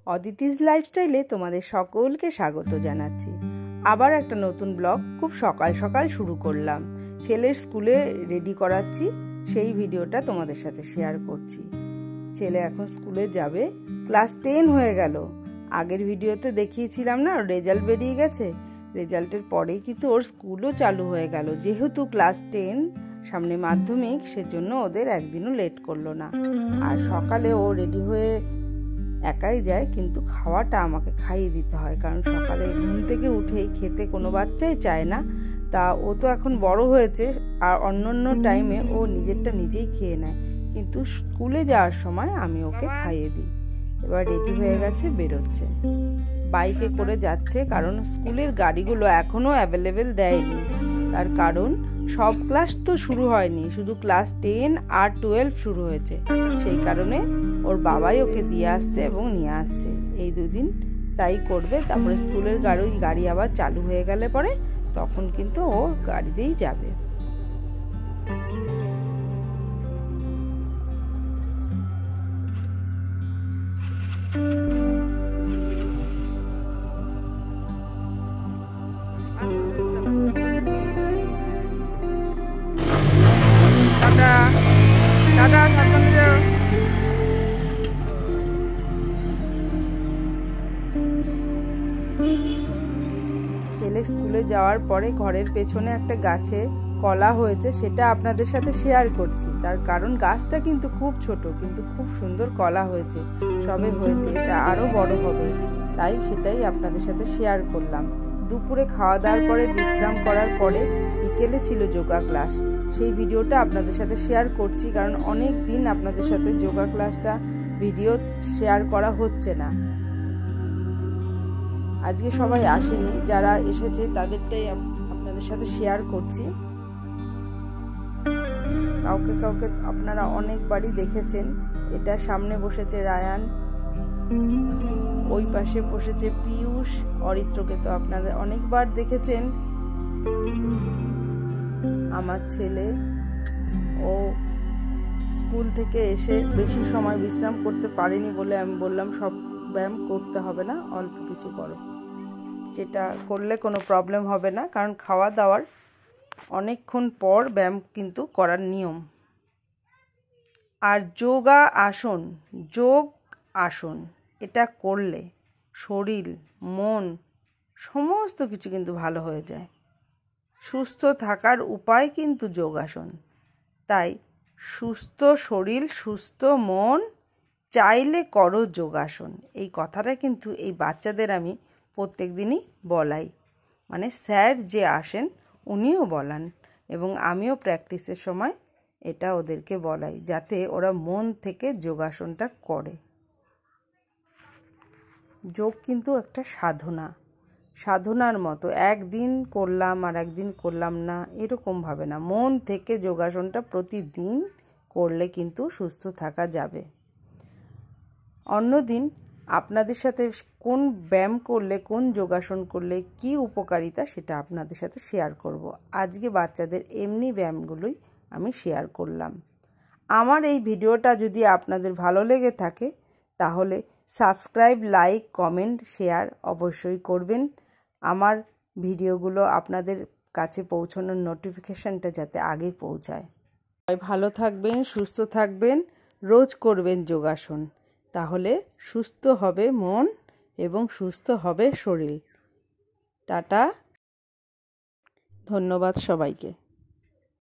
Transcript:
অদিতিস লাইফস্টাইলে তোমাদের সকলকে স্বাগত জানাচ্ছি। আবার একটা নতুন ব্লগ খুব সকাল সকাল শুরু করলাম। ছেলের স্কুলে রেডি করাচ্ছি, সেই ভিডিওটা তোমাদের সাথে শেয়ার করছি। ছেলে এখন স্কুলে যাবে, ক্লাস 10 হয়ে গেল। আগের ভিডিওতে দেখিয়েছিলাম না রেজাল্ট বেরিয়ে গেছে, রেজাল্টের পরেই কিন্তু ওর স্কুলও চালু হয়ে গেল। যেহেতু ক্লাস 10 সামনে মাধ্যমিক, সেজন্য ওদের একদিনও লেট করলো না। আর সকালে ও রেডি হয়ে একাই যায়, কিন্তু খাওয়াটা আমাকে খাইয়ে দিতে হয়, কারণ সকালে ঘুম থেকে উঠেই খেতে কোনো বাচ্চাই চায় না। তা ও তো এখন বড় হয়েছে, আর অন্য টাইমে ও নিজেরটা নিজেই খেয়ে নেয়, কিন্তু স্কুলে যাওয়ার সময় আমি ওকে খাইয়ে দিই। এবার রেডি হয়ে গেছে, বেরোচ্ছে, বাইকে করে যাচ্ছে, কারণ স্কুলের গাড়িগুলো এখনও অ্যাভেলেবেল দেয়নি। তার কারণ সব ক্লাস তো শুরু হয়নি, শুধু ক্লাস 10 আর 12 শুরু হয়েছে। সেই কারণে ওর বাবাই ওকে দিয়ে আসছে এবং নিয়ে আসছে। এই দুদিন তাই করবে, তারপরে স্কুলের গাড়ি আবার চালু হয়ে গেলে পরে তখন কিন্তু ও গাড়িতেই যাবে। টাটা, সাবধানে যাও। ছেলে স্কুলে যাওয়ার পরে ঘরের পেছনে একটা গাছে কলা হয়েছে, সেটা আপনাদের সাথে শেয়ার করছি। তার কারণ গাছটা কিন্তু খুব ছোট, কিন্তু খুব সুন্দর কলা হয়েছে, সবে হয়েছে, এটা আরো বড় হবে, তাই সেটাই আপনাদের সাথে শেয়ার করলাম। দুপুরে খাওয়া দাওয়ার পরে বিশ্রাম করার পরে বিকেলে ছিল যোগা ক্লাস, সেই ভিডিওটা আপনাদের সাথে শেয়ার করছি, কারণ অনেক দিন আপনাদের সাথে যোগা ক্লাসটা ভিডিও শেয়ার করা হচ্ছে না। আজকে সবাই আসেনি, যারা এসেছে তাদেরটাই আপনাদের সাথে শেয়ার করছি। কাউকে কাউকে আপনারা অনেকবারই দেখেছেন। এটা সামনে বসেছে রায়ান, ওই পাশে বসেছে পিয়ুষ, অরিত্রকে তো আপনারা অনেকবার দেখেছেন। আমার ছেলে, ও স্কুল থেকে এসে বেশি সময় বিশ্রাম করতে পারেনি বলে আমি বললাম সব ব্যায়াম করতে হবে না, অল্প কিছু করো, যেটা করলে কোনো প্রবলেম হবে না, কারণ খাওয়া দাওয়ার অনেকক্ষণ পর ব্যায়াম কিন্তু করার নিয়ম। আর যোগ আসন এটা করলে শরীর, মন সমস্ত কিছু কিন্তু ভালো হয়ে যায়। সুস্থ থাকার উপায় কিন্তু যোগাসন। তাই সুস্থ শরীর, সুস্থ মন চাইলে করো যোগাসন। এই কথাটা কিন্তু এই বাচ্চাদের আমি প্রত্যেক দিনই বলাই, মানে স্যার যে আসেন উনিও বলান, এবং আমিও প্র্যাকটিসের সময় এটা ওদেরকে বলাই, যাতে ওরা মন থেকে যোগাসনটা করে। যোগ কিন্তু একটা সাধনার মতো, একদিন করলাম আর একদিন করলাম না এরকম ভাবে না, মন থেকে যোগাসনটা প্রতিদিন করলে কিন্তু সুস্থ থাকা যাবে। অন্যদিন আপনাদের সাথে কোন ব্যায়াম করলে, কোন যোগাসন করলে কি উপকারিতা, সেটা আপনাদের সাথে শেয়ার করব। আজকে বাচ্চাদের এমনি ব্যায়ামগুলোই আমি শেয়ার করলাম। আমার এই ভিডিওটা যদি আপনাদের ভালো লেগে থাকে তাহলে সাবস্ক্রাইব, লাইক, কমেন্ট, শেয়ার অবশ্যই করবেন। আমার ভিডিওগুলো আপনাদের কাছে পৌঁছানোর নোটিফিকেশনটা যাতে আগে পৌঁছায়। সবাই ভালো থাকবেন, সুস্থ থাকবেন, রোজ করবেন যোগাসন, তাহলে সুস্থ হবে মন এবং সুস্থ হবে শরীর। টাটা, ধন্যবাদ সবাইকে।